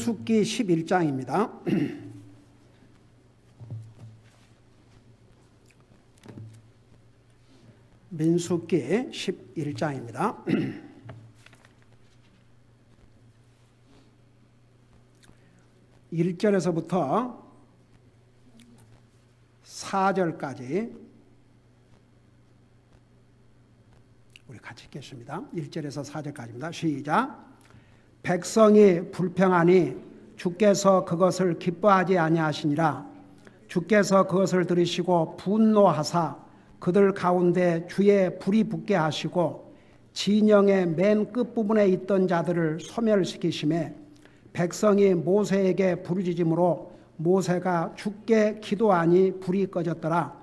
민수기 11장입니다. 민수기 11장입니다. 1절에서부터 4절까지 우리 같이 읽겠습니다. 1절에서 4절까지입니다. 시작. 백성이 불평하니 주께서 그것을 기뻐하지 아니하시니라. 주께서 그것을 들으시고 분노하사 그들 가운데 주의 불이 붙게 하시고 진영의 맨 끝부분에 있던 자들을 소멸시키심에 백성이 모세에게 부르짖음으로 모세가 주께 기도하니 불이 꺼졌더라.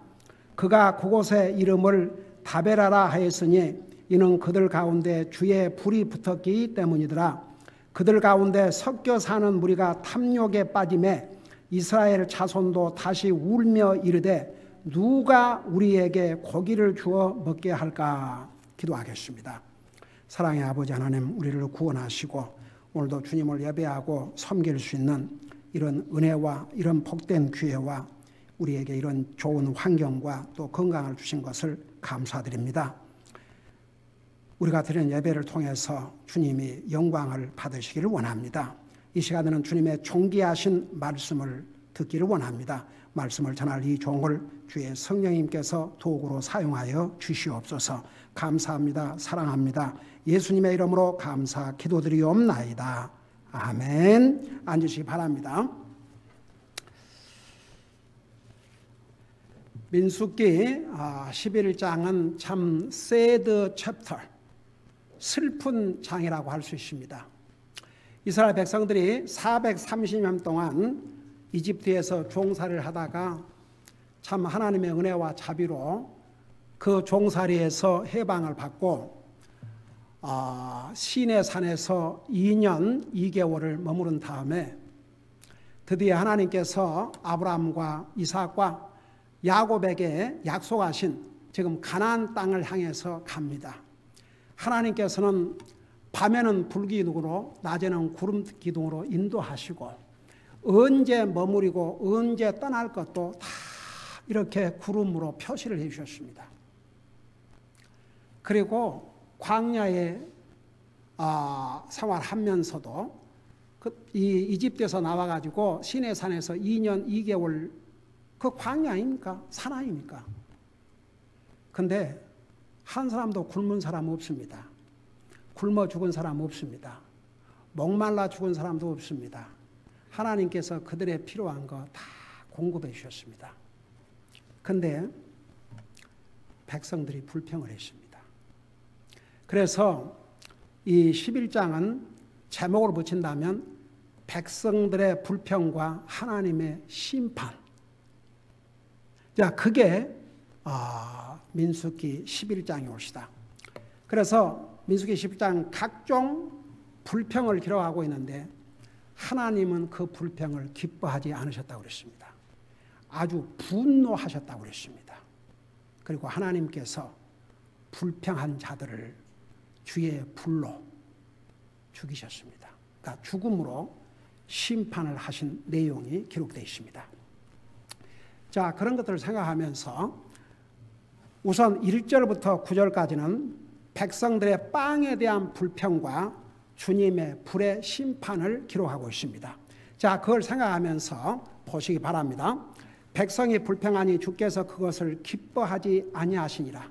그가 그곳에 이름을 다베라라 하였으니 이는 그들 가운데 주의 불이 붙었기 때문이더라. 그들 가운데 섞여 사는 무리가 탐욕에 빠짐에 이스라엘 자손도 다시 울며 이르되 누가 우리에게 고기를 주어 먹게 할까? 기도하겠습니다. 사랑의 아버지 하나님, 우리를 구원하시고 오늘도 주님을 예배하고 섬길 수 있는 이런 은혜와 이런 복된 기회와 우리에게 이런 좋은 환경과 또 건강을 주신 것을 감사드립니다. 우리가 드리는 예배를 통해서 주님이 영광을 받으시기를 원합니다. 이 시간에는 주님의 존귀하신 말씀을 듣기를 원합니다. 말씀을 전할 이 종을 주의 성령님께서 도구로 사용하여 주시옵소서. 감사합니다. 사랑합니다. 예수님의 이름으로 감사 기도드리옵나이다. 아멘. 앉으시기 바랍니다. 민수기 11장은 참 새드 챕터, 슬픈 장이라고 할 수 있습니다. 이스라엘 백성들이 430년 동안 이집트에서 종살이를 하다가 참 하나님의 은혜와 자비로 그 종살이에서 해방을 받고 시내 산에서 2년 2개월을 머무른 다음에 드디어 하나님께서 아브라함과 이삭과 야곱에게 약속하신 지금 가나안 땅을 향해서 갑니다. 하나님께서는 밤에는 불기둥으로 낮에는 구름 기둥으로 인도하시고 언제 머무리고 언제 떠날 것도 다 이렇게 구름으로 표시를 해 주셨습니다. 그리고 광야에 생활하면서도 이 이집트에서 나와가지고 시내산에서 2년 2개월 그 광야 아닙니까? 산 아닙니까? 근데 한 사람도 굶은 사람 없습니다. 굶어 죽은 사람 없습니다. 목말라 죽은 사람도 없습니다. 하나님께서 그들의 필요한 거 다 공급해 주셨습니다. 근데 백성들이 불평을 했습니다. 그래서 이 11장은 제목을 붙인다면 백성들의 불평과 하나님의 심판. 자, 그게 민수기 11장이 옳시다. 그래서 민수기 11장 각종 불평을 기록하고 있는데 하나님은 그 불평을 기뻐하지 않으셨다고 그랬습니다. 아주 분노하셨다고 그랬습니다. 그리고 하나님께서 불평한 자들을 주의 불로 죽이셨습니다. 그러니까 죽음으로 심판을 하신 내용이 기록되어 있습니다. 자, 그런 것들을 생각하면서 우선 1절부터 9절까지는 백성들의 빵에 대한 불평과 주님의 불의 심판을 기록하고 있습니다. 자, 그걸 생각하면서 보시기 바랍니다. 백성이 불평하니 주께서 그것을 기뻐하지 아니하시니라.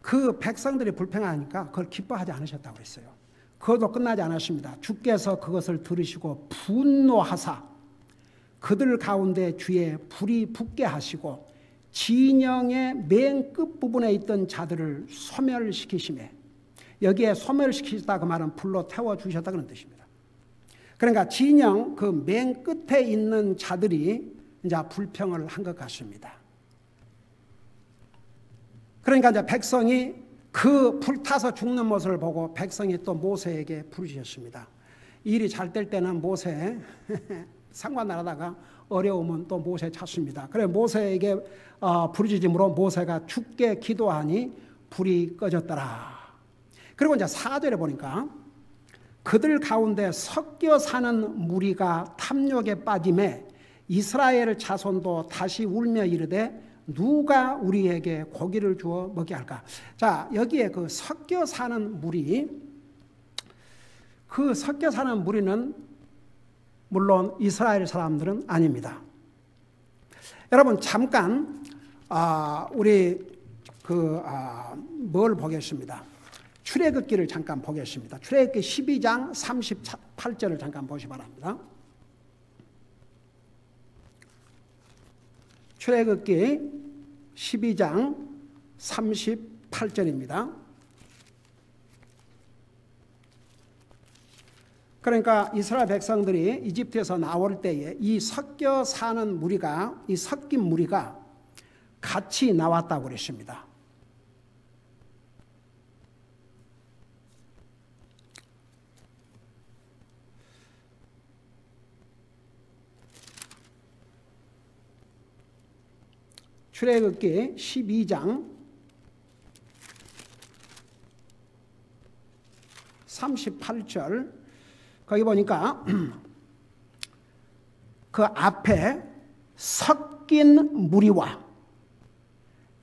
그 백성들이 불평하니까 그걸 기뻐하지 않으셨다고 했어요. 그것도 끝나지 않았습니다. 주께서 그것을 들으시고 분노하사 그들 가운데 주의 불이 붙게 하시고 진영의 맨 끝부분에 있던 자들을 소멸시키시매, 여기에 소멸시키시다 그 말은 불로 태워주셨다 그런 뜻입니다. 그러니까 진영 그 맨 끝에 있는 자들이 이제 불평을 한 것 같습니다. 그러니까 이제 백성이 그 불타서 죽는 모습을 보고 백성이 또 모세에게 부르셨습니다. 일이 잘 될 때는 모세 상관나라다가 어려우면 또 모세 찾습니다. 그래 모세에게 부르짖음으로 모세가 주께 기도하니 불이 꺼졌더라. 그리고 이제 4절에 보니까 그들 가운데 섞여 사는 무리가 탐욕에 빠짐에 이스라엘 자손도 다시 울며 이르되 누가 우리에게 고기를 주어 먹게 할까? 자, 여기에 그 섞여 사는 무리, 그 섞여 사는 무리는 물론 이스라엘 사람들은 아닙니다. 여러분 잠깐 우리 뭘 보겠습니다. 출애굽기를 잠깐 보겠습니다. 출애굽기 12장 38절을 잠깐 보시기 바랍니다. 출애굽기 12장 38절입니다. 그러니까 이스라엘 백성들이 이집트에서 나올 때에 이 섞여 사는 무리가, 이 섞인 무리가 같이 나왔다고 그랬습니다. 출애굽기 12장 38절 거기 보니까 그 앞에 섞인 무리와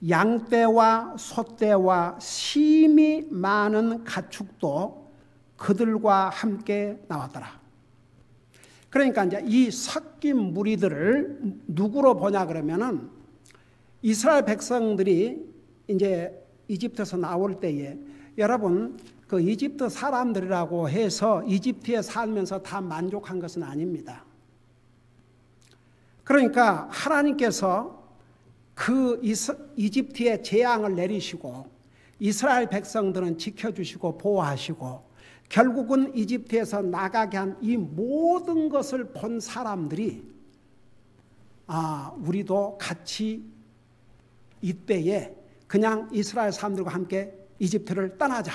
양떼와 소떼와 심히 많은 가축도 그들과 함께 나왔더라. 그러니까 이제 이 섞인 무리들을 누구로 보냐 그러면은 이스라엘 백성들이 이제 이집트에서 나올 때에 여러분 그 이집트 사람들이라고 해서 이집트에 살면서 다 만족한 것은 아닙니다. 그러니까 하나님께서 그 이집트에 재앙을 내리시고 이스라엘 백성들은 지켜주시고 보호하시고 결국은 이집트에서 나가게 한 이 모든 것을 본 사람들이 우리도 같이 이때에 그냥 이스라엘 사람들과 함께 이집트를 떠나자.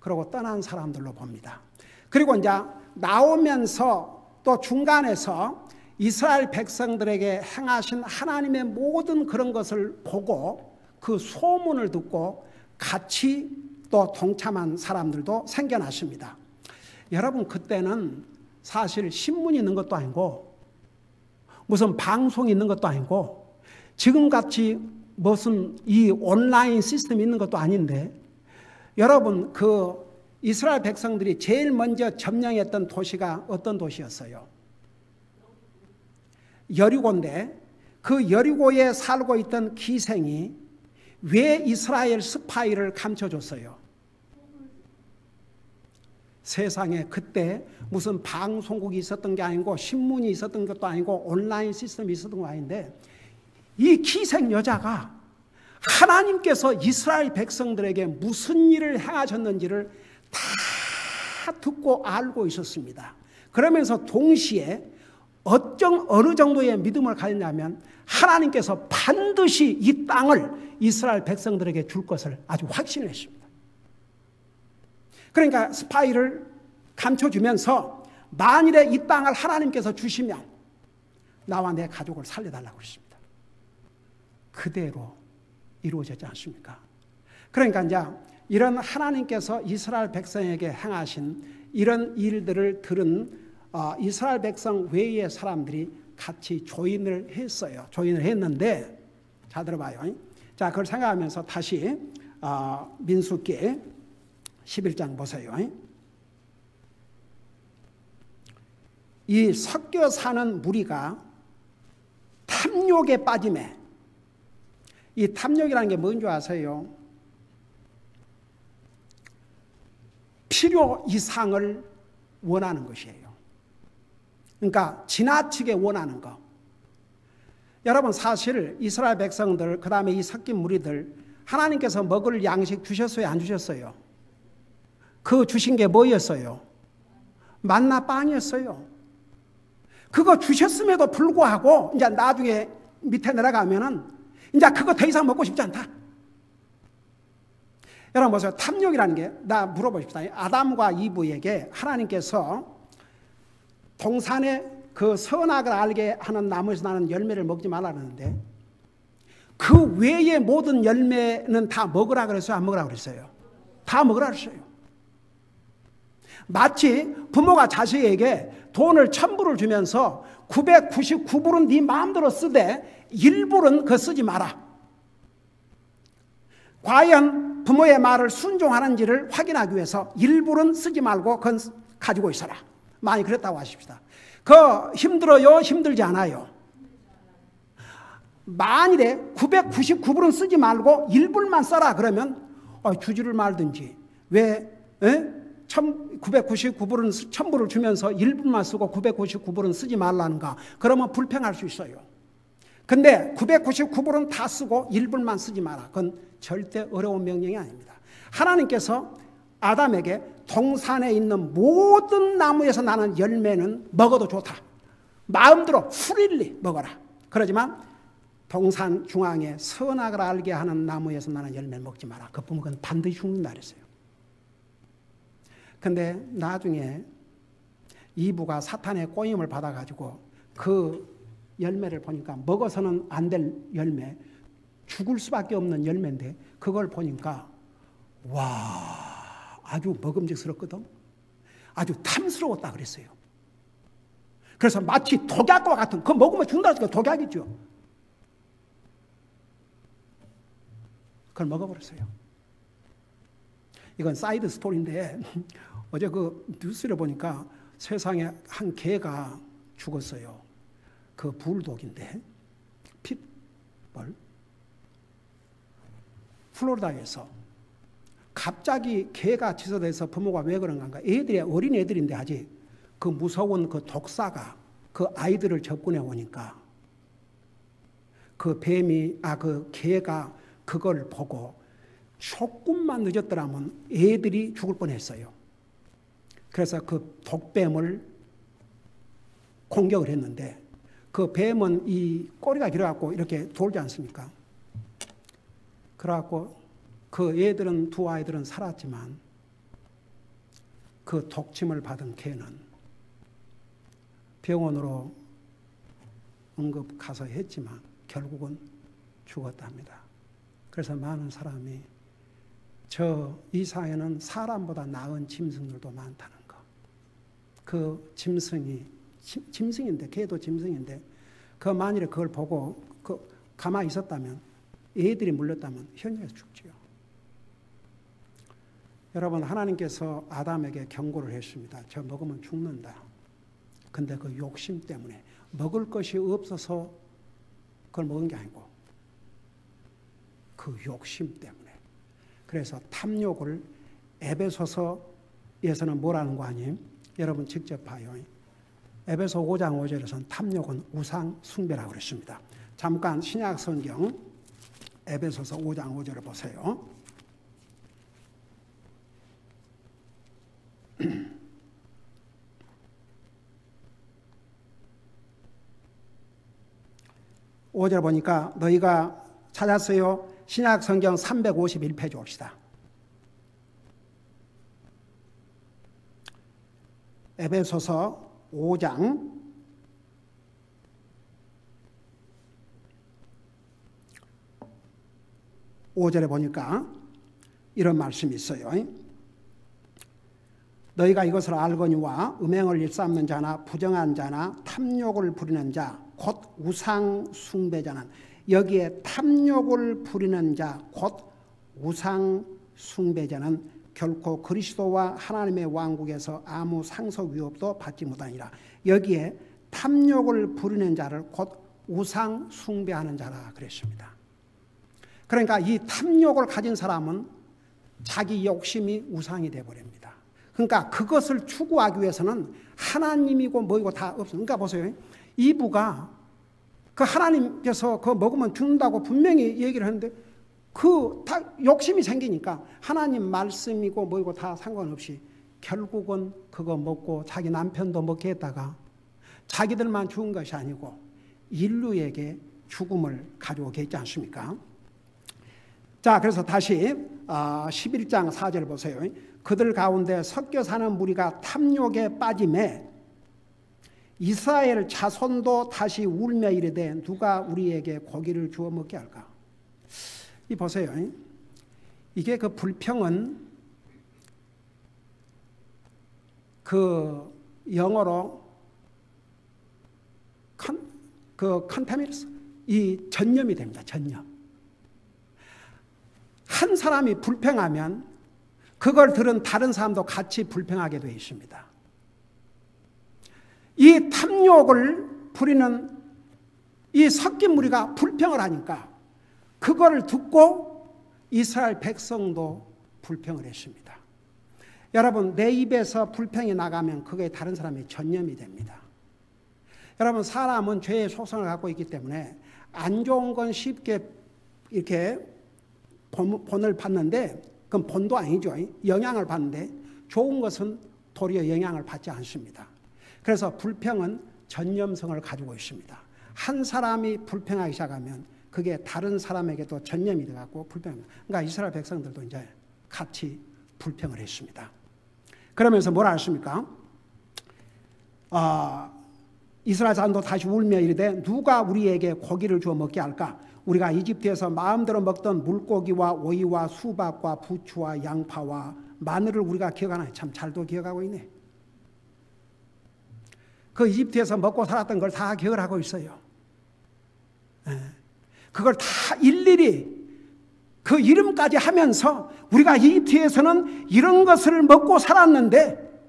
그러고 떠난 사람들로 봅니다. 그리고 이제 나오면서 또 중간에서 이스라엘 백성들에게 행하신 하나님의 모든 그런 것을 보고 그 소문을 듣고 같이 또 동참한 사람들도 생겨났습니다. 여러분 그때는 사실 신문이 있는 것도 아니고 무슨 방송이 있는 것도 아니고 지금같이 무슨 이 온라인 시스템이 있는 것도 아닌데 여러분 그 이스라엘 백성들이 제일 먼저 점령했던 도시가 어떤 도시였어요? 여리고인데 그 여리고에 살고 있던 기생이 왜 이스라엘 스파이를 감춰줬어요? 세상에 그때 무슨 방송국이 있었던 게 아니고 신문이 있었던 것도 아니고 온라인 시스템이 있었던 거 아닌데 이 기생 여자가 하나님께서 이스라엘 백성들에게 무슨 일을 행하셨는지를 다 듣고 알고 있었습니다. 그러면서 동시에 어느 정도의 믿음을 가졌냐면 하나님께서 반드시 이 땅을 이스라엘 백성들에게 줄 것을 아주 확신했습니다. 그러니까 스파이를 감춰주면서 만일에 이 땅을 하나님께서 주시면 나와 내 가족을 살려달라고 했습니다. 그대로 이루어졌지 않습니까? 그러니까 이제 이런 하나님께서 이스라엘 백성에게 행하신 이런 일들을 들은 이스라엘 백성 외의 사람들이 같이 조인을 했어요. 조인을 했는데 자 들어봐요. 자 그걸 생각하면서 다시 민수기 11장 보세요. 이 섞여 사는 무리가 탐욕에 빠짐에 이 탐욕이라는 게 뭔지 아세요? 필요 이상을 원하는 것이에요. 그러니까 지나치게 원하는 거. 여러분 사실 이스라엘 백성들 그 다음에 이 섞인 무리들 하나님께서 먹을 양식 주셨어요? 안 주셨어요? 그 주신 게 뭐였어요? 만나 빵이었어요. 그거 주셨음에도 불구하고 이제 나중에 밑에 내려가면은 이제 그거 더 이상 먹고 싶지 않다. 여러분 보세요. 탐욕이라는 게 나 물어보십시다. 아담과 이브에게 하나님께서 동산에 그 선악을 알게 하는 나무에서 나는 열매를 먹지 말라는데 그 외의 모든 열매는 다 먹으라 그랬어요? 안 먹으라 그랬어요? 다 먹으라 그랬어요. 마치 부모가 자식에게 돈을 1,000불을 주면서 999불은 네 마음대로 쓰되 1불은 그거 쓰지 마라. 과연 부모의 말을 순종하는지를 확인하기 위해서 1불은 쓰지 말고 그건 가지고 있어라. 많이 그랬다고 하십시다. 그거 힘들어요? 힘들지 않아요? 만일에 999불은 쓰지 말고 1불만 써라 그러면 주지를 말든지 왜 999불은 1,000불을 주면서 1불만 쓰고 999불은 쓰지 말라는가? 그러면 불평할 수 있어요. 근데 999불은 다 쓰고 1불만 쓰지 마라. 그건 절대 어려운 명령이 아닙니다. 하나님께서 아담에게 동산에 있는 모든 나무에서 나는 열매는 먹어도 좋다. 마음대로 프리리 먹어라. 그러지만 동산 중앙에 선악을 알게 하는 나무에서 나는 열매를 먹지 마라. 그 부모는 반드시 죽는다 그랬어요. 근데 나중에 이브가 사탄의 꼬임을 받아가지고 그 열매를 보니까 먹어서는 안 될 열매, 죽을 수밖에 없는 열매인데 그걸 보니까 와, 아주 먹음직스럽거든. 아주 탐스러웠다 그랬어요. 그래서 마치 독약과 같은, 그거 먹으면 죽는다니까 독약이죠. 그걸 먹어버렸어요. 이건 사이드 스토리인데 어제 그 뉴스를 보니까 세상에 한 개가 죽었어요. 그 불독인데 핏벌 플로리다에서 갑자기 개가 치서돼서 부모가 왜 그런가? 애들이 어린 애들인데 아직 그 무서운 그 독사가 그 아이들을 접근해 오니까 그 개가 그걸 보고 조금만 늦었더라면 애들이 죽을 뻔했어요. 그래서 그 독뱀을 공격을 했는데 그 뱀은 이 꼬리가 길어갖고 이렇게 돌지 않습니까? 그래갖고 그 애들은, 두 아이들은 살았지만 그 독침을 받은 개는 병원으로 응급 가서 했지만 결국은 죽었답니다. 그래서 많은 사람이 이 사회는 사람보다 나은 짐승들도 많다는 거. 그 짐승인데, 개도 짐승인데, 만일에 그걸 보고 가만히 있었다면, 애들이 물렸다면 현장에서 죽지요. 여러분, 하나님께서 아담에게 경고를 했습니다. 저 먹으면 죽는다. 근데 그 욕심 때문에 먹을 것이 없어서 그걸 먹은 게 아니고 그 욕심 때문에. 그래서 탐욕을 에베소서에서는 뭐라는 거 아니에요? 여러분 직접 봐요. 에베소 5장 5절에서는 탐욕은 우상 숭배라고 그랬습니다. 잠깐 신약 성경 에베소서 5장 5절을 보세요. (5절) 보니까 너희가 찾았어요? 신약 성경 351페이지 봅시다. 에베소서 5장 5절에 보니까 이런 말씀이 있어요. 너희가 이것을 알거니와 음행을 일삼는 자나 부정한 자나 탐욕을 부리는 자 곧 우상 숭배자는, 여기에 탐욕을 부리는 자 곧 우상 숭배자는 결코 그리스도와 하나님의 왕국에서 아무 상속 위협도 받지 못하니라. 여기에 탐욕을 부리는 자를 곧 우상 숭배하는 자라 그랬습니다. 그러니까 이 탐욕을 가진 사람은 자기 욕심이 우상이 되어버립니다. 그러니까 그것을 추구하기 위해서는 하나님이고 뭐이고 다 없어요. 그러니까 보세요. 이브가 그 하나님께서 그거 먹으면 죽는다고 분명히 얘기를 하는데 그 다 욕심이 생기니까 하나님 말씀이고 뭐이고 다 상관없이 결국은 그거 먹고 자기 남편도 먹게 했다가 자기들만 죽은 것이 아니고 인류에게 죽음을 가져오게 했지 않습니까? 자, 그래서 다시 11장 4절 보세요. 그들 가운데 섞여 사는 무리가 탐욕에 빠짐에 이스라엘 자손도 다시 울며 이르되 누가 우리에게 고기를 주워 먹게 할까? 이 보세요. 이게 그 불평은 그 영어로 컨타미너스, 이 전염이 됩니다. 전염. 한 사람이 불평하면 그걸 들은 다른 사람도 같이 불평하게 되어 있습니다. 이 탐욕을 부리는 이 섞인 무리가 불평을 하니까 그걸 듣고 이스라엘 백성도 불평을 했습니다. 여러분, 내 입에서 불평이 나가면 그게 다른 사람의 전염이 됩니다. 여러분, 사람은 죄의 속성을 갖고 있기 때문에 안 좋은 건 쉽게 이렇게 본을 받는데, 그건 본도 아니죠. 영향을 받는데 좋은 것은 도리어 영향을 받지 않습니다. 그래서 불평은 전염성을 가지고 있습니다. 한 사람이 불평하기 시작하면 그게 다른 사람에게도 전염이 돼갖고 불평합니다. 그러니까 이스라엘 백성들도 이제 같이 불평을 했습니다. 그러면서 뭐라 했습니까? 이스라엘 사람도 다시 울며 이르되 누가 우리에게 고기를 주어 먹게 할까? 우리가 이집트에서 마음대로 먹던 물고기와 오이와 수박과 부추와 양파와 마늘을 우리가 기억하나? 참 잘도 기억하고 있네. 그 이집트에서 먹고 살았던 걸 다 기억을 하고 있어요. 그걸 다 일일이 그 이름까지 하면서 우리가 이집트에서는 이런 것을 먹고 살았는데,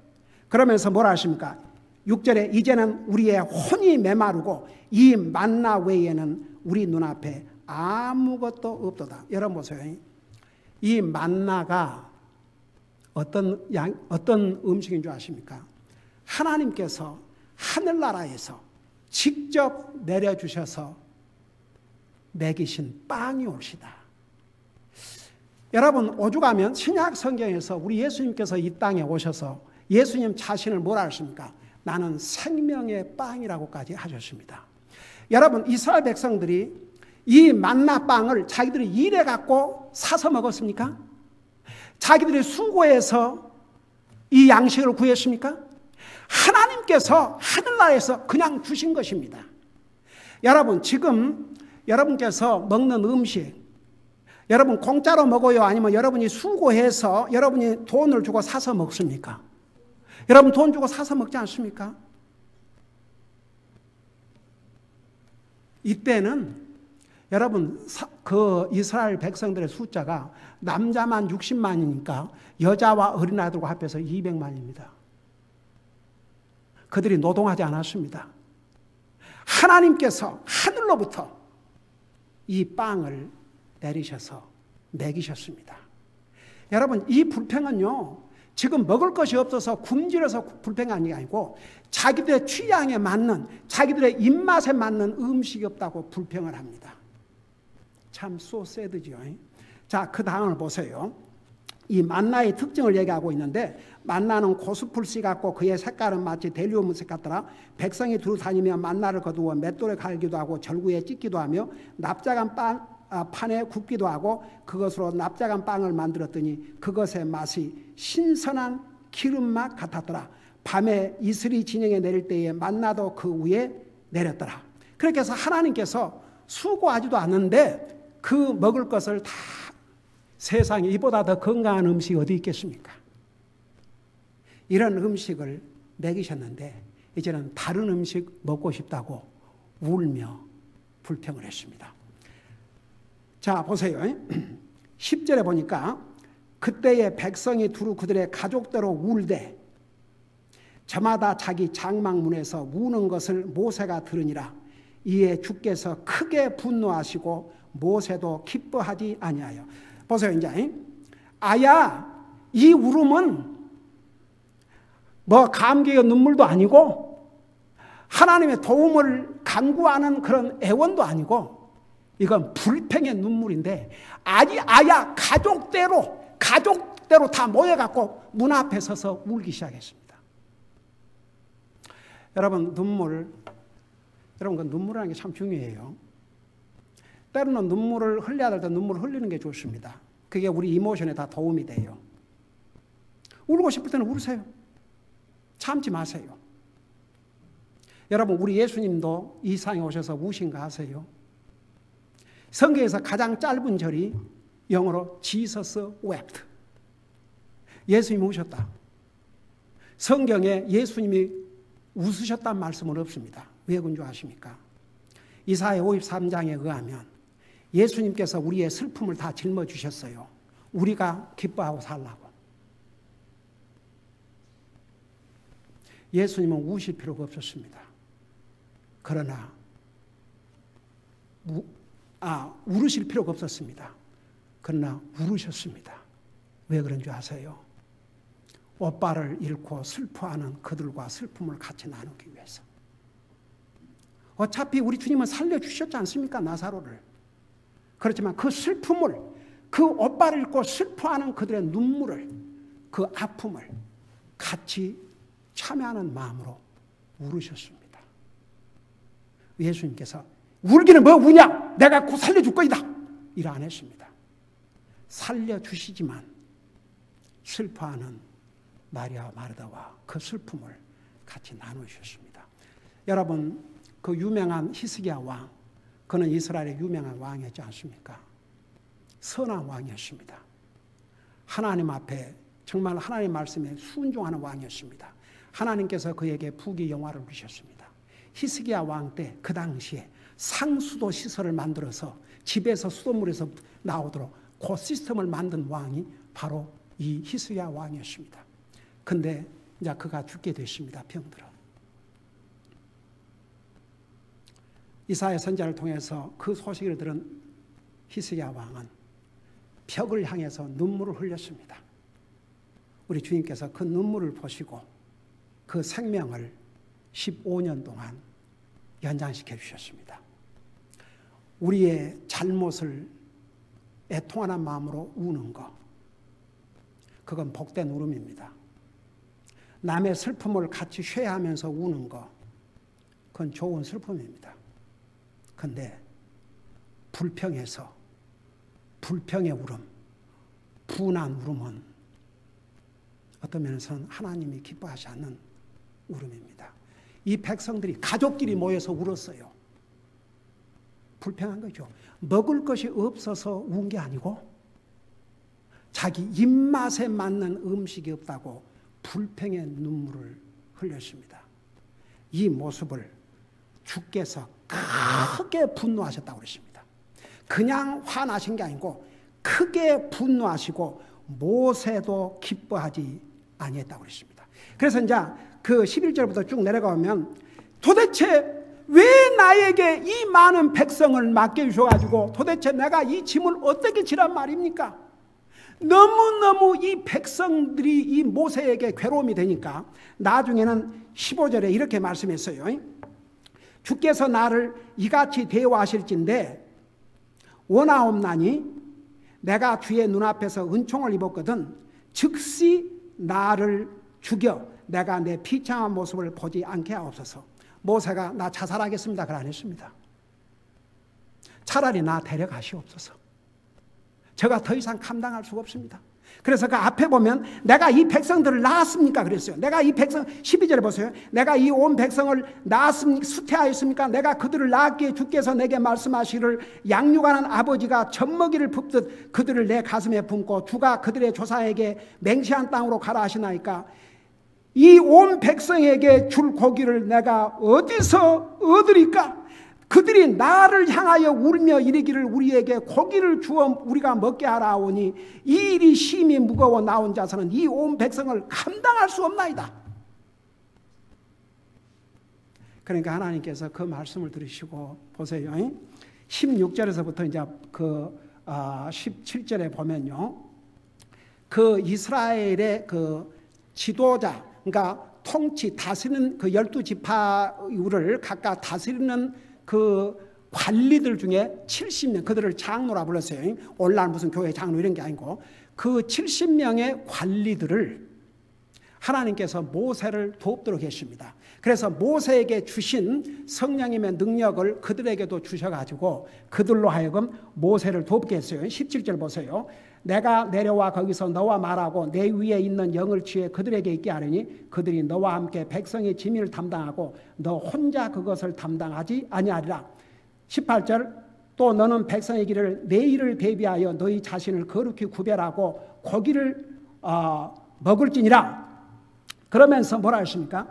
그러면서 뭐라 하십니까? 6절에 이제는 우리의 혼이 메마르고 이 만나 외에는 우리 눈앞에 아무것도 없도다. 여러분 보세요. 이 만나가 어떤 음식인 줄 아십니까? 하나님께서 하늘나라에서 직접 내려주셔서 먹이신 빵이 옵시다. 여러분, 오죽하면 신약 성경에서 우리 예수님께서 이 땅에 오셔서 예수님 자신을 뭐라 하십니까? 나는 생명의 빵이라고까지 하셨습니다. 여러분, 이스라엘 백성들이 이 만나 빵을 자기들이 일해 갖고 사서 먹었습니까? 자기들이 수고해서 이 양식을 구했습니까? 하나님께서 하늘나라에서 그냥 주신 것입니다. 여러분, 지금 여러분께서 먹는 음식, 여러분 공짜로 먹어요? 아니면 여러분이 수고해서 여러분이 돈을 주고 사서 먹습니까? 여러분 돈 주고 사서 먹지 않습니까? 이때는 여러분 그 이스라엘 백성들의 숫자가 남자만 60만이니까 여자와 어린아이들과 합해서 200만입니다. 그들이 노동하지 않았습니다. 하나님께서 하늘로부터 이 빵을 내리셔서 먹이셨습니다. 여러분, 이 불평은요, 지금 먹을 것이 없어서 굶주려서 불평한 게 아니고 자기들의 취향에 맞는, 자기들의 입맛에 맞는 음식이 없다고 불평을 합니다. 참 so sad죠. 자, 그 다음을 보세요. 이 만나의 특징을 얘기하고 있는데, 만나는 고수풀씨 같고 그의 색깔은 마치 델리움색 같더라. 백성이 두루 다니며 만나를 거두어 맷돌에 갈기도 하고 절구에 찢기도 하며 납작한 판에 굽기도 하고 그것으로 납작한 빵을 만들었더니 그것의 맛이 신선한 기름맛 같았더라. 밤에 이슬이 진영에 내릴 때에 만나도 그 위에 내렸더라. 그렇게 해서 하나님께서 수고하지도 않는데 그 먹을 것을 다, 세상에 이보다 더 건강한 음식이 어디 있겠습니까? 이런 음식을 먹이셨는데 이제는 다른 음식 먹고 싶다고 울며 불평을 했습니다. 자, 보세요. 10절에 보니까 그때의 백성이 두루 그들의 가족대로 울되 저마다 자기 장막문에서 우는 것을 모세가 들으니라. 이에 주께서 크게 분노하시고 모세도 기뻐하지 아니하여. 보세요. 이제 아야, 이 울음은 뭐 감격의 눈물도 아니고 하나님의 도움을 간구하는 그런 애원도 아니고 이건 불평의 눈물인데, 아니 아야 가족대로 다 모여갖고 문 앞에 서서 울기 시작했습니다. 여러분, 여러분 그 눈물이라는 게 참 중요해요. 때로는 눈물을 흘려야 될 때 눈물을 흘리는 게 좋습니다. 그게 우리 이모션에 다 도움이 돼요. 울고 싶을 때는 울으세요. 참지 마세요. 여러분, 우리 예수님도 이 세상에 오셔서 우신 거 아세요? 성경에서 가장 짧은 절이 영어로 Jesus wept. 예수님이 우셨다. 성경에 예수님이 웃으셨다는 말씀은 없습니다. 왜 그런 줄 아십니까? 이사야 53장에 의하면 예수님께서 우리의 슬픔을 다 짊어지셨어요. 우리가 기뻐하고 살라고. 예수님은 우실 필요가 없었습니다. 그러나 울으실 필요가 없었습니다. 그러나 울으셨습니다. 왜 그런 줄 아세요? 오빠를 잃고 슬퍼하는 그들과 슬픔을 같이 나누기 위해서. 어차피 우리 주님은 살려주셨지 않습니까? 나사로를. 그렇지만 그 슬픔을, 그 오빠를 잃고 슬퍼하는 그들의 눈물을, 그 아픔을 같이 참여하는 마음으로 울으셨습니다. 예수님께서 울기는 뭐 우냐? 내가 곧 살려줄 거이다. 이라 안 했습니다. 살려주시지만 슬퍼하는 마리아와 마르다와 그 슬픔을 같이 나누셨습니다. 여러분, 그 유명한 히스기야 왕, 그는 이스라엘의 유명한 왕이었지 않습니까? 선한 왕이었습니다. 하나님 앞에 정말 하나님 말씀에 순종하는 왕이었습니다. 하나님께서 그에게 부귀영화를 주셨습니다. 히스기야 왕 때 그 당시에 상수도 시설을 만들어서 집에서 수돗물에서 나오도록 그 시스템을 만든 왕이 바로 이 히스기야 왕이었습니다. 근데 이제 그가 죽게 됐습니다. 병들어. 이사야 선지자를 통해서 그 소식을 들은 히스기야 왕은 벽을 향해서 눈물을 흘렸습니다. 우리 주님께서 그 눈물을 보시고 그 생명을 15년 동안 연장시켜 주셨습니다. 우리의 잘못을 애통하는 마음으로 우는 것, 그건 복된 울음입니다. 남의 슬픔을 같이 쉐어하면서 우는 것, 그건 좋은 슬픔입니다. 그런데 불평해서 불평의 울음, 분한 울음은 어떤 면에서는 하나님이 기뻐하지 않는 울음입니다. 이 백성들이 가족끼리 모여서 울었어요. 불평한 거죠. 먹을 것이 없어서 운 게 아니고 자기 입맛에 맞는 음식이 없다고 불평의 눈물을 흘렸습니다. 이 모습을 주께서 크게 분노하셨다고 그랬습니다. 그냥 화나신 게 아니고 크게 분노하시고 모세도 기뻐하지 아니했다고 그랬습니다. 그래서 이제 그 11절부터 쭉 내려가면 도대체 왜 나에게 이 많은 백성을 맡겨주셔가지고 도대체 내가 이 짐을 어떻게 지란 말입니까? 너무너무 이 백성들이 이 모세에게 괴로움이 되니까 나중에는 15절에 이렇게 말씀했어요. 주께서 나를 이같이 대우하실진데 원하옵나니 내가 주의 눈앞에서 은총을 입었거든 즉시 나를 죽여 내가 내 비참한 모습을 보지 않게 하옵소서. 모세가 나 자살하겠습니다 그걸 안 했습니다. 차라리 나 데려가시옵소서. 제가 더 이상 감당할 수가 없습니다. 그래서 그 앞에 보면 내가 이 백성들을 낳았습니까 그랬어요. 내가 이 백성 12절에 보세요. 내가 이 온 백성을 낳았습니까? 수태하였습니까? 내가 그들을 낳았기에 주께서 내게 말씀하시기를 양육하는 아버지가 젖먹이를 붓듯 그들을 내 가슴에 품고 주가 그들의 조상에게 맹세한 땅으로 가라 하시나이까. 이 온 백성에게 줄 고기를 내가 어디서 얻으리까? 그들이 나를 향하여 울며 이르기를 우리에게 고기를 주어 우리가 먹게 하라 하오니 이 일이 심히 무거워 나온 자서는 이 온 백성을 감당할 수 없나이다. 그러니까 하나님께서 그 말씀을 들으시고 보세요. 16절에서부터 이제 그 17절에 보면요. 그 이스라엘의 그 지도자, 그러니까 통치, 다스리는 그 12지파를 각각 다스리는 그 관리들 중에 70명, 그들을 장로라 불렀어요. 오늘날 무슨 교회 장로 이런 게 아니고 그 70명의 관리들을 하나님께서 모세를 돕도록 했습니다. 그래서 모세에게 주신 성령님의 능력을 그들에게도 주셔가지고 그들로 하여금 모세를 돕게 했어요. 17절 보세요. 내가 내려와 거기서 너와 말하고 내 위에 있는 영을 취해 그들에게 있게 하려니 그들이 너와 함께 백성의 지민을 담당하고 너 혼자 그것을 담당하지 아니하리라. 18절 또 너는 백성의 길을 내일을 대비하여 너희 자신을 거룩히 구별하고 고기를 먹을지니라. 그러면서 뭐라 했습니까?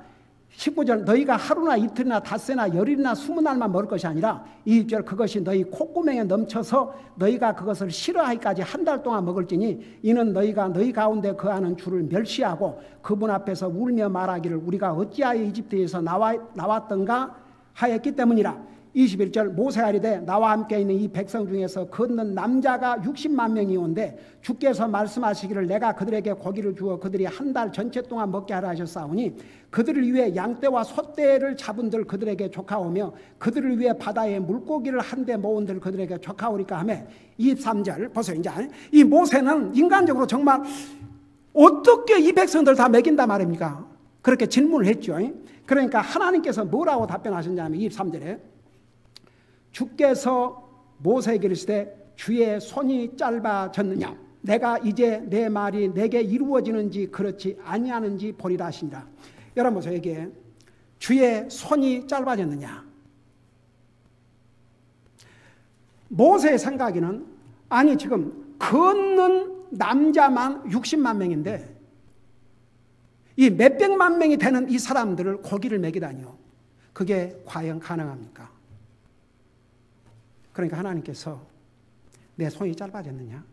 19절 너희가 하루나 이틀이나 닷새나 열일이나 20날만 먹을 것이 아니라 20절 그것이 너희 콧구멍에 넘쳐서 너희가 그것을 싫어하기까지 한 달 동안 먹을지니 이는 너희가 너희 가운데 거하는 주를 멸시하고 그분 앞에서 울며 말하기를 우리가 어찌하여 이집트에서 나왔던가 하였기 때문이라. 21절 모세가 이르되 나와 함께 있는 이 백성 중에서 걷는 남자가 60만 명이 온데 주께서 말씀하시기를 내가 그들에게 고기를 주어 그들이 한 달 전체 동안 먹게 하라 하셨사오니 그들을 위해 양떼와 소떼를 잡은들 그들에게 조카오며 그들을 위해 바다에 물고기를 한데 모은들 그들에게 조카오리까 하며 23절 보세요. 이제 이 모세는 인간적으로 정말 어떻게 이 백성들 다 먹인단 말입니까? 그렇게 질문을 했죠. 그러니까 하나님께서 뭐라고 답변하셨냐면 23절에 주께서 모세에게 이르시되 주의 손이 짧아졌느냐 내가 이제 내 말이 내게 이루어지는지 그렇지 아니하는지 보리라 하시니라. 여러분 보세요. 이게 주의 손이 짧아졌느냐. 모세의 생각에는 아니 지금 걷는 남자만 60만 명인데 이 몇백만 명이 되는 이 사람들을 고기를 먹이다니요. 그게 과연 가능합니까? 그러니까 하나님께서 내 손이 짧아졌느냐?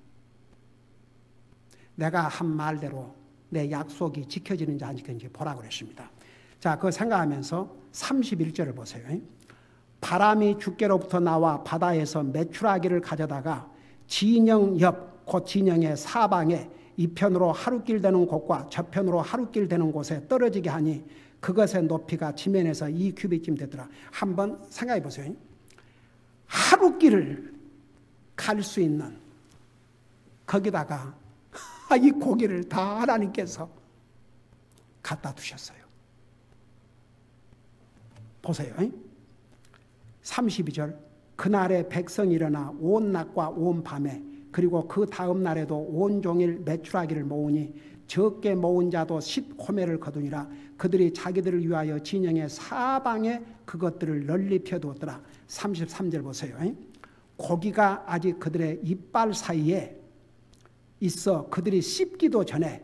내가 한 말대로 내 약속이 지켜지는지 안 지켜지는지 보라고 그랬습니다. 자, 그거 생각하면서 31절을 보세요. 바람이 주께로부터 나와 바다에서 메추라기를 가져다가 진영 옆, 곧 진영의 사방에 이편으로 하루길 되는 곳과 저편으로 하루길 되는 곳에 떨어지게 하니 그것의 높이가 지면에서 2규빗쯤 되더라. 한번 생각해 보세요. 하루길을 갈 수 있는 거기다가 이 고기를 다 하나님께서 갖다 두셨어요. 보세요. 32절 그날에 백성이 일어나 온 낮과 온 밤에 그리고 그 다음 날에도 온종일 메추라기를 모으니 적게 모은 자도 10호멜을 거두니라. 그들이 자기들을 위하여 진영의 사방에 그것들을 널리 펴두었더라. 33절 보세요. 고기가 아직 그들의 이빨 사이에 있어 그들이 씹기도 전에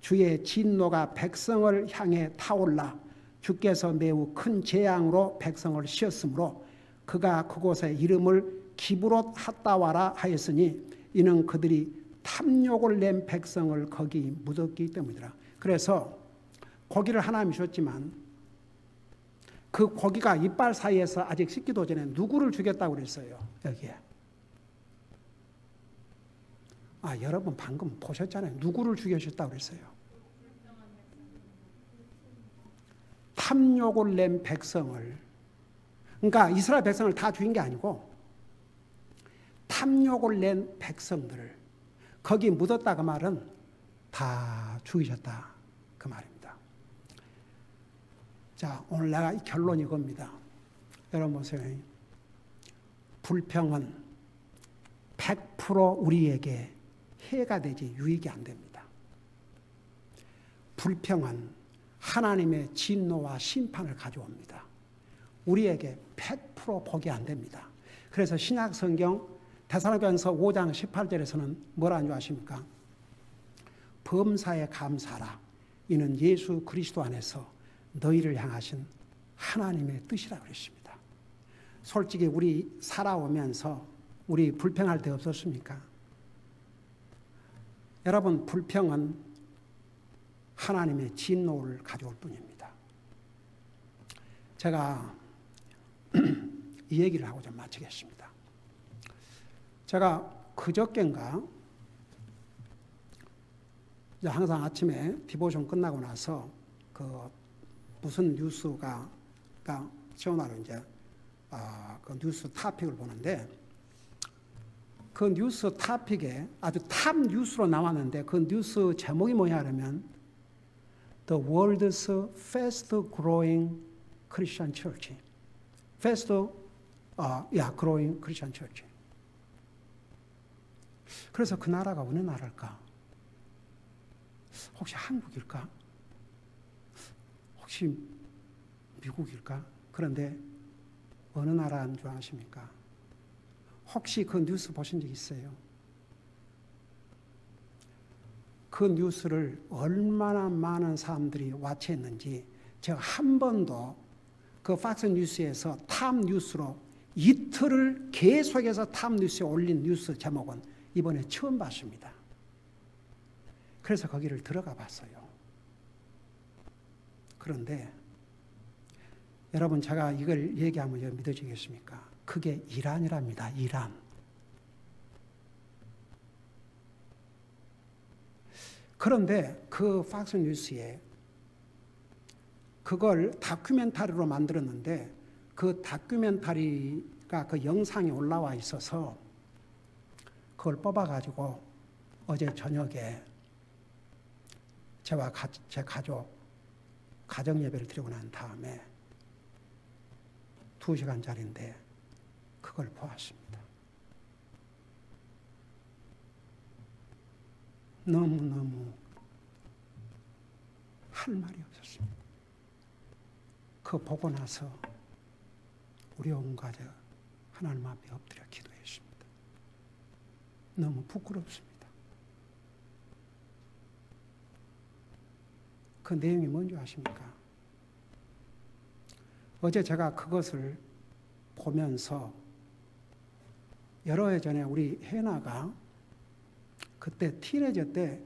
주의 진노가 백성을 향해 타올라 주께서 매우 큰 재앙으로 백성을 씌었으므로 그가 그곳에 이름을 기브롯 핫다와라 하였으니 이는 그들이 탐욕을 낸 백성을 거기 묻었기 때문이라. 그래서 고기를 하나님이 줬지만 그 고기가 이빨 사이에서 아직 씹기도 전에 누구를 주겠다고 그랬어요? 여기에. 여러분 방금 보셨잖아요. 누구를 죽여주셨다고 그랬어요? 탐욕을 낸 백성을. 그러니까 이스라엘 백성을 다 죽인 게 아니고 탐욕을 낸 백성들을 거기 묻었다 그 말은 다 죽이셨다 그 말입니다. 자, 오늘 내가 결론이 이겁니다. 여러분 보세요. 불평은 100% 우리에게 해가 되지 유익이 안 됩니다. 불평은 하나님의 진노와 심판을 가져옵니다. 우리에게 100% 복이 안 됩니다. 그래서 신약 성경 데살로니가전서 5장 18절에서는 뭐라는 줄 아십니까? 범사에 감사하라. 이는 예수 그리스도 안에서 너희를 향하신 하나님의 뜻이라고 그랬습니다. 솔직히 우리 살아오면서 우리 불평할 때 없었습니까? 여러분 불평은 하나님의 진노를 가져올 뿐입니다. 제가 이 얘기를 하고 좀 마치겠습니다. 제가 그저께인가 항상 아침에 디보션 끝나고 나서 그 무슨 뉴스가 전화로 이제 그 뉴스 토픽을 보는데 그 뉴스 토픽에 아주 탑 뉴스로 나왔는데 그 뉴스 제목이 뭐냐 하면 The world's fast growing Christian church. fast growing Christian church. 그래서 그 나라가 어느 나라일까? 혹시 한국일까? 혹시 미국일까? 그런데 어느 나라인 줄 아십니까? 혹시 그 뉴스 보신 적 있어요? 그 뉴스를 얼마나 많은 사람들이 와치했는지 제가 한 번도 그 팍스 뉴스에서 탑 뉴스로 이틀을 계속해서 탑 뉴스에 올린 뉴스 제목은 이번에 처음 봤습니다. 그래서 거기를 들어가 봤어요. 그런데 여러분, 제가 이걸 얘기하면 믿어지겠습니까? 그게 이란이랍니다. 이란. 그런데 그 팍스 뉴스에 그걸 다큐멘터리로 만들었는데 그 다큐멘터리가 그 영상이 올라와 있어서 그걸 뽑아가지고 어제 저녁에 저와 제 가정 예배를 드리고 난 다음에 2시간짜리인데 그걸 보았습니다. 너무너무 할 말이 없었습니다. 그거 보고 나서 우리 온 가족 하나님 앞에 엎드려 기도했습니다. 너무 부끄럽습니다. 그 내용이 뭔지 아십니까? 어제 제가 그것을 보면서 여러 해 전에 우리 혜나가 그때 티네이저 때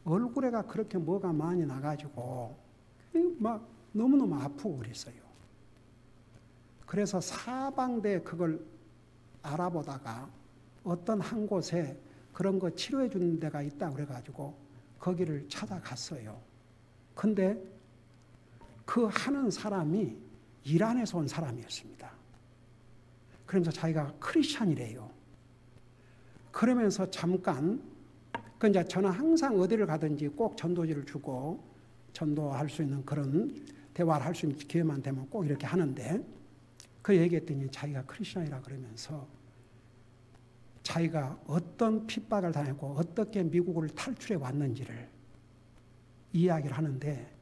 얼굴에가 그렇게 뭐가 많이 나가지고 막 너무너무 아프고 그랬어요. 그래서 사방대 그걸 알아보다가 어떤 한 곳에 그런 거 치료해 주는 데가 있다 그래가지고 거기를 찾아갔어요. 근데 그 하는 사람이 이란에서 온 사람이었습니다. 그러면서 자기가 크리스찬이래요. 그러면서 잠깐, 그 이제 저는 항상 어디를 가든지 꼭 전도지를 주고 전도할 수 있는 그런 대화를 할 수 있는 기회만 되면 꼭 이렇게 하는데 그 얘기했더니 자기가 크리스찬이라 그러면서 자기가 어떤 핍박을 당했고 어떻게 미국을 탈출해 왔는지를 이야기를 하는데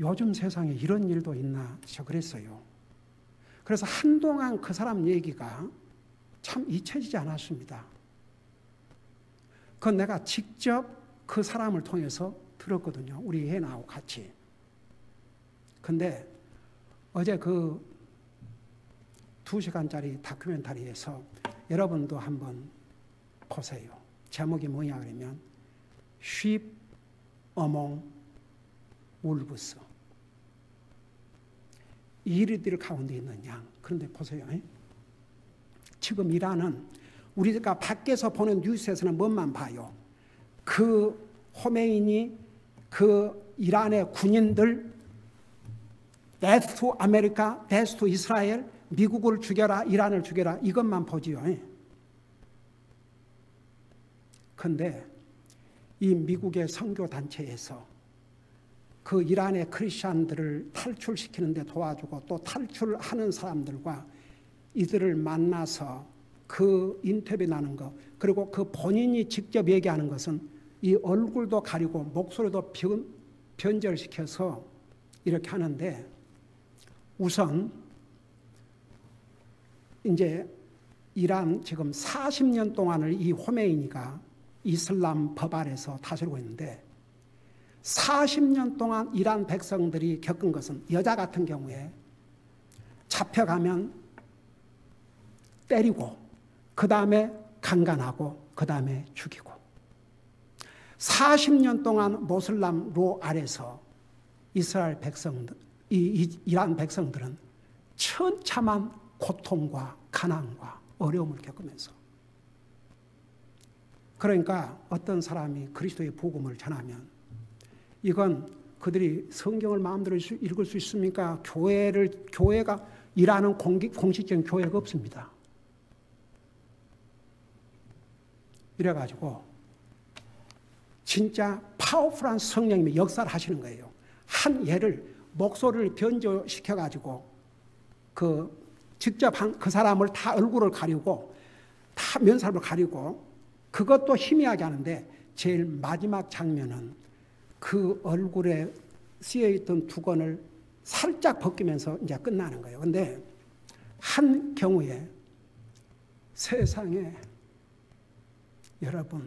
요즘 세상에 이런 일도 있나 저 그랬어요. 그래서 한동안 그 사람 얘기가 참 잊혀지지 않았습니다. 그건 내가 직접 그 사람을 통해서 들었거든요. 우리 혜나하고 같이. 근데 어제 그 2시간짜리 다큐멘터리에서 여러분도 한번 보세요. 제목이 뭐냐 그러면 Sheep Among Wolves. 이리들 가운데 있는 양. 그런데 보세요. 지금 이란은 우리가 밖에서 보는 뉴스에서는 뭔만 봐요. 그 호메이니, 그 이란의 군인들, Death to America, Death to Israel, 미국을 죽여라, 이란을 죽여라, 이것만 보지요. 그런데 이 미국의 선교단체에서 그 이란의 크리스찬들을 탈출시키는 데 도와주고 또 탈출하는 사람들과 이들을 만나서 그 인터뷰 나는 것, 그리고 그 본인이 직접 얘기하는 것은 이 얼굴도 가리고 목소리도 변절시켜서 이렇게 하는데 우선 이제 이란 지금 40년 동안을 이 호메이니가 이슬람 법 아래서 다스리고 있는데 40년 동안 이란 백성들이 겪은 것은 여자 같은 경우에 잡혀가면 때리고 그 다음에 강간하고 그 다음에 죽이고 40년 동안 모슬람 로 아래서 이스라엘 백성들, 이란 백성들은 천참한 고통과 가난과 어려움을 겪으면서 그러니까 어떤 사람이 그리스도의 복음을 전하면 이건 그들이 성경을 마음대로 읽을 수 있습니까? 교회가 일하는 공식적인 교회가 없습니다. 이래가지고 진짜 파워풀한 성령님이 역사를 하시는 거예요. 한 예를 목소리를 변조시켜가지고 직접 그 사람을 다 얼굴을 가리고 다 면사를 가리고 그것도 희미하게 하는데 제일 마지막 장면은 그 얼굴에 쓰여있던 두건을 살짝 벗기면서 이제 끝나는 거예요. 근데 한 경우에 세상에 여러분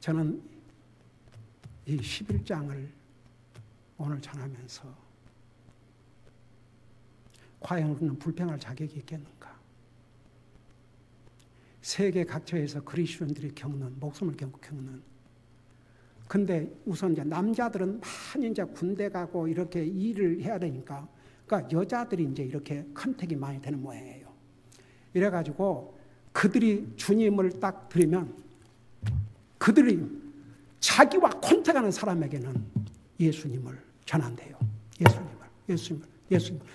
저는 이 11장을 오늘 전하면서 과연 우리는 불평할 자격이 있겠는가? 세계 각처에서 그리스도인들이 겪는, 목숨을 겪는. 근데 우선 이제 남자들은 많이 이제 군대 가고 이렇게 일을 해야 되니까, 그러니까 여자들이 이제 이렇게 컨택이 많이 되는 모양이에요. 이래가지고 그들이 주님을 딱 들으면 그들이 자기와 컨택하는 사람에게는 예수님을 전한대요. 예수님을.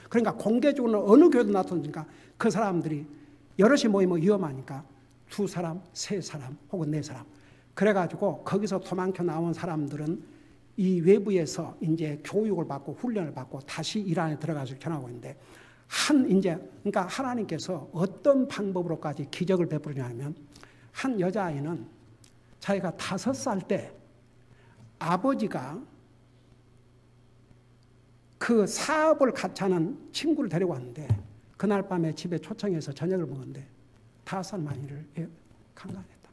그러니까 공개적으로 어느 교회도 나타나니까 그 사람들이 여럿이 모이면 위험하니까 2사람, 3사람 혹은 4사람. 그래가지고 거기서 도망쳐 나온 사람들은 이 외부에서 이제 교육을 받고 훈련을 받고 다시 일 안에 들어가서 전하고 있는데 그러니까 하나님께서 어떤 방법으로까지 기적을 베푸느냐면 한 여자아이는 자기가 5살 때 아버지가 그 사업을 같이 하는 친구를 데리고 왔는데 그날 밤에 집에 초청해서 저녁을 먹었는데 5살 만이를 강간했다.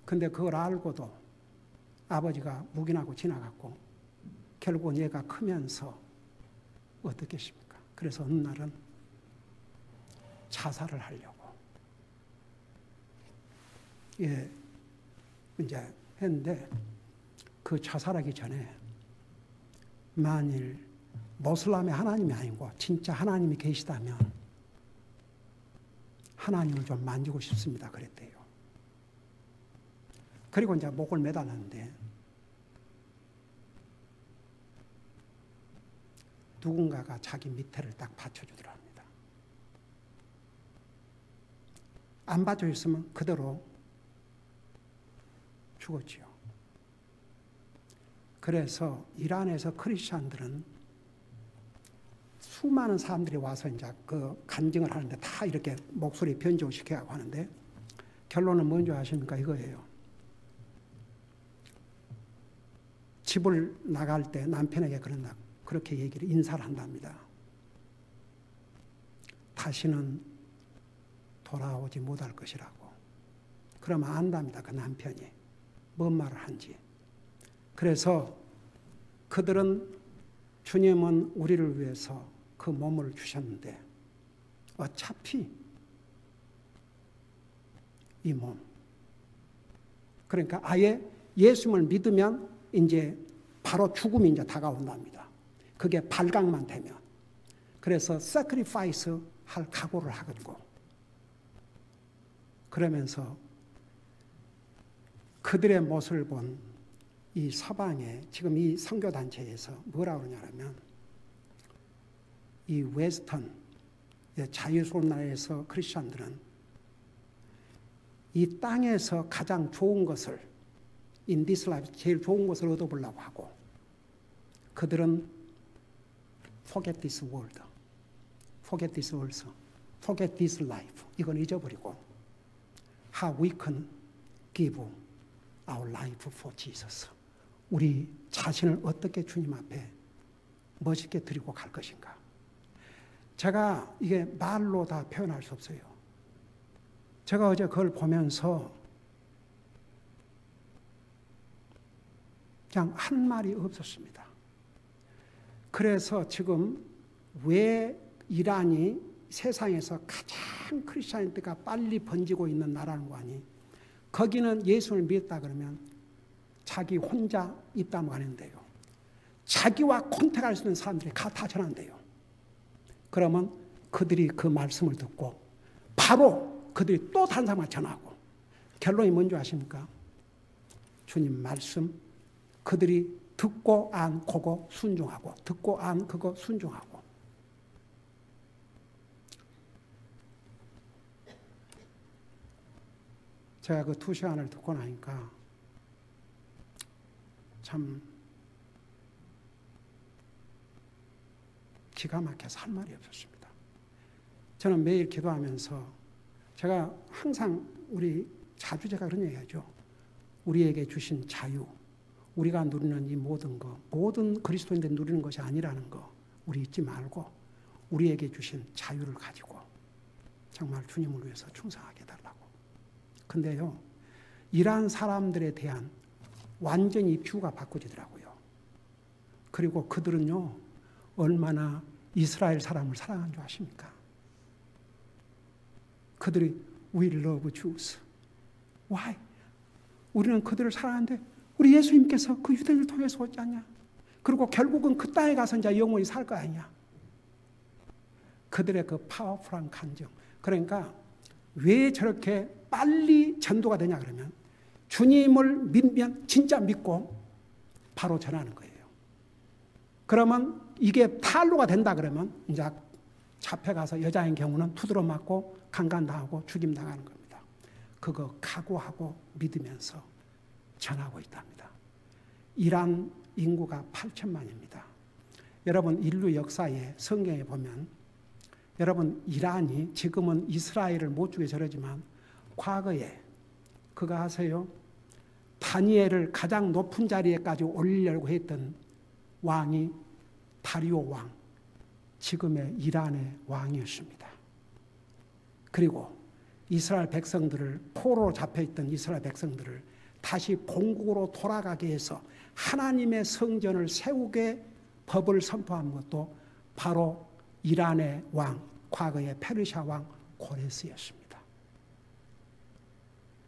근데 그걸 알고도 아버지가 묵인하고 지나갔고 결국은 얘가 크면서 어떻겠습니까? 그래서 어느 날은 자살을 하려고 이제 했는데 그 자살하기 전에 만일 모슬람의 하나님이 아니고 진짜 하나님이 계시다면 하나님을 좀 만지고 싶습니다. 그랬대요. 그리고 이제 목을 매달았는데 누군가가 자기 밑에를 딱 받쳐주더라 합니다. 안 받쳐줬으면 그대로 죽었지요. 그래서 이란에서 크리스찬들은 수많은 사람들이 와서 이제 그 간증을 하는데 다 이렇게 목소리 변조를 시켜야 하는데 결론은 뭔지 아십니까? 이거예요. 집을 나갈 때 남편에게 그렇게 인사를 한답니다. 다시는 돌아오지 못할 것이라고. 그러면 안답니다. 그 남편이. 뭔 말을 한지. 그래서 그들은 주님은 우리를 위해서 그 몸을 주셨는데 어차피 이 몸. 그러니까 아예 예수님을 믿으면 이제 바로 죽음이 이제 다가온답니다. 그게 발각만 되면. 그래서 sacrifice 할 각오를 하겠고. 그러면서 그들의 모습을 본 이 서방의 지금 이 선교단체에서 뭐라고 그러냐면 이 웨스턴 자유스러운 나라에서 크리스천들은 이 땅에서 가장 좋은 것을 in this life 제일 좋은 것을 얻어보려고 하고 그들은 forget this world, forget this also, forget this life 이건 잊어버리고 how we can give our life for Jesus. 우리 자신을 어떻게 주님 앞에 멋있게 드리고 갈 것인가. 제가 이게 말로 다 표현할 수 없어요. 제가 어제 그걸 보면서 그냥 한 말이 없었습니다. 그래서 지금 왜 이란이 세상에서 가장 크리스찬들과 빨리 번지고 있는 나라는 거 아니? 거기는 예수를 믿었다 그러면 자기 혼자 입담 안 했는데요. 자기와 컨택할 수 있는 사람들이 다 전한대요. 그러면 그들이 그 말씀을 듣고 바로 그들이 또 다른 사람한테 전하고 결론이 뭔지 아십니까? 주님 말씀 그들이 듣고 안 그거 순종하고 듣고 안 그거 순종하고 제가 그 2시간을 듣고 나니까 참 기가 막혀서 할 말이 없었습니다. 저는 매일 기도하면서 제가 항상 자주 제가 그런 얘기하죠. 우리에게 주신 자유, 우리가 누리는 이 모든 거, 모든 그리스도인들이 누리는 것이 아니라는 거 우리 잊지 말고 우리에게 주신 자유를 가지고 정말 주님을 위해서 충성하게 해달라고. 근데요, 이란 사람들에 대한 완전히 뷰가 바꿔지더라고요. 그리고 그들은요, 얼마나 이스라엘 사람을 사랑한 줄 아십니까? 그들이 We love Jews. Why? 우리는 그들을 사랑하는데 우리 예수님께서 그 유대인을 통해서 오지 않냐? 그리고 결국은 그 땅에 가서 이제 영원히 살 거 아니냐? 그들의 그 파워풀한 감정. 그러니까 왜 저렇게 빨리 전도가 되냐 그러면 주님을 믿면 진짜 믿고 바로 전하는 거예요. 그러면 이게 탈로가 된다 그러면 이제 잡혀가서 여자인 경우는 두드러 맞고 강간당하고 죽임당하는 겁니다. 그거 각오하고 믿으면서 전하고 있답니다. 이란 인구가 8천만입니다. 여러분 인류 역사에 성경에 보면 여러분 이란이 지금은 이스라엘을 못 주게 저러지만 과거에 그거 아세요? 다니엘을 가장 높은 자리에까지 올리려고 했던 왕이 다리오 왕, 지금의 이란의 왕이었습니다. 그리고 이스라엘 백성들을 포로로 잡혀있던 이스라엘 백성들을 다시 본국으로 돌아가게 해서 하나님의 성전을 세우게 법을 선포한 것도 바로 이란의 왕, 과거의 페르시아 왕 고레스였습니다.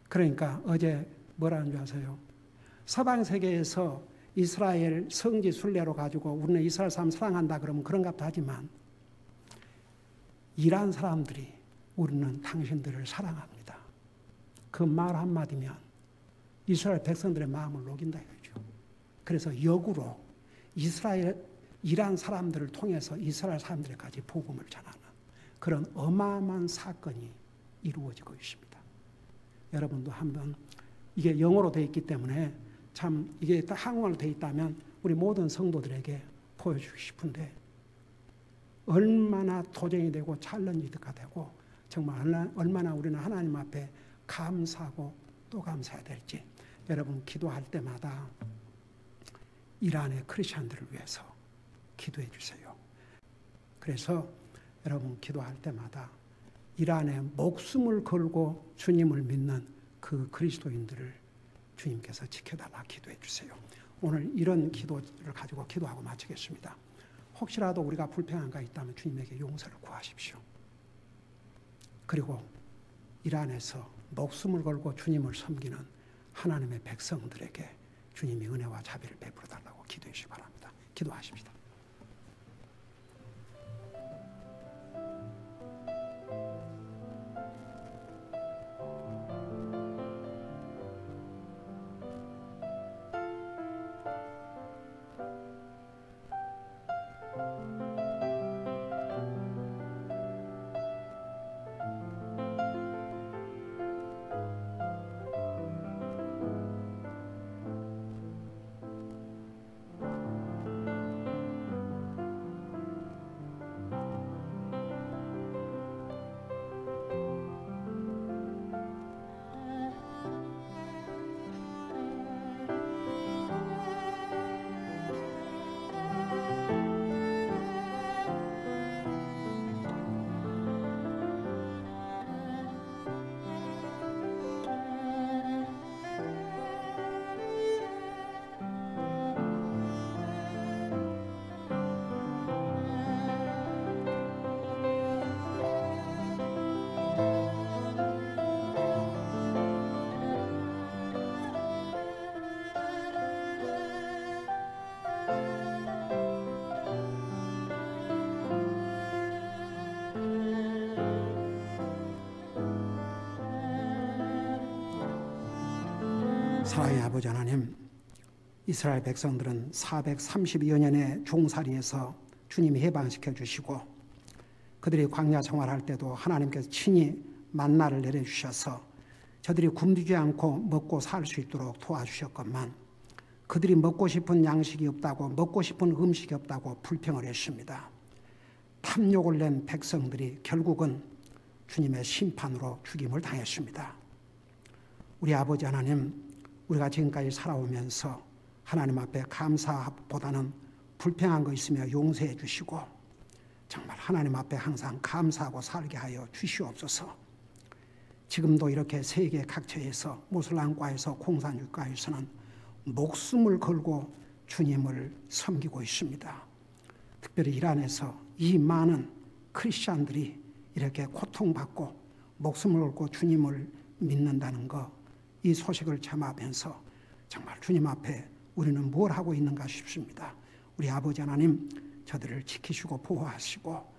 그러니까 어제 뭐라는 줄 아세요? 서방 세계에서 이스라엘 성지 순례로 가지고 우리는 이스라엘 사람 사랑한다 그러면 그런갑도 하지만 이란 사람들이 우리는 당신들을 사랑합니다. 그 말 한마디면 이스라엘 백성들의 마음을 녹인다 이거죠. 그래서 역으로 이란 사람들을 통해서 이스라엘 사람들에까지 복음을 전하는 그런 어마어마한 사건이 이루어지고 있습니다. 여러분도 한번 이게 영어로 되어 있기 때문에 참 이게 한국어로 되어 있다면 우리 모든 성도들에게 보여주고 싶은데 얼마나 도전이 되고 챌린지가 되고 정말 얼마나 우리는 하나님 앞에 감사하고 또 감사해야 될지 여러분 기도할 때마다 이란의 크리스천들을 위해서 기도해 주세요. 그래서 여러분 기도할 때마다 이란에 목숨을 걸고 주님을 믿는 그 그리스도인들을 주님께서 지켜달라 기도해 주세요. 오늘 이런 기도를 가지고 기도하고 마치겠습니다. 혹시라도 우리가 불평한 가 있다면 주님에게 용서를 구하십시오. 그리고 이란에서 목숨을 걸고 주님을 섬기는 하나님의 백성들에게 주님이 은혜와 자비를 베풀어 달라고 기도해 주시기 바랍니다. 기도하십시다. 사랑의 아버지 하나님, 이스라엘 백성들은 432여 년의 종살이에서 주님이 해방시켜 주시고 그들이 광야 생활할 때도 하나님께서 친히 만나를 내려주셔서 저들이 굶주리지 않고 먹고 살 수 있도록 도와주셨건만 그들이 먹고 싶은 양식이 없다고 먹고 싶은 음식이 없다고 불평을 했습니다. 탐욕을 낸 백성들이 결국은 주님의 심판으로 죽임을 당했습니다. 우리 아버지 하나님, 우리가 지금까지 살아오면서 하나님 앞에 감사보다는 불평한 거 있으며 용서해 주시고 정말 하나님 앞에 항상 감사하고 살게 하여 주시옵소서. 지금도 이렇게 세계 각처에서 모슬람과에서 공산주의과에서는 목숨을 걸고 주님을 섬기고 있습니다. 특별히 이란에서 이 많은 크리스찬들이 이렇게 고통받고 목숨을 걸고 주님을 믿는다는 것, 이 소식을 참아하면서 정말 주님 앞에 우리는 뭘 하고 있는가 싶습니다. 우리 아버지 하나님, 저들을 지키시고 보호하시고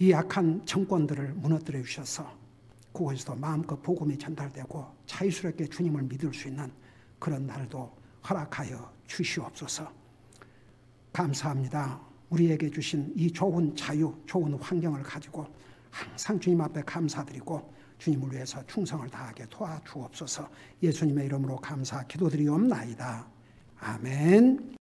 이 악한 정권들을 무너뜨려 주셔서 그곳에서 마음껏 복음이 전달되고 자유스럽게 주님을 믿을 수 있는 그런 날도 허락하여 주시옵소서. 감사합니다. 우리에게 주신 이 좋은 자유, 좋은 환경을 가지고 항상 주님 앞에 감사드리고 주님을 위해서 충성을 다하게 도와주옵소서. 예수님의 이름으로 감사 기도드리옵나이다. 아멘.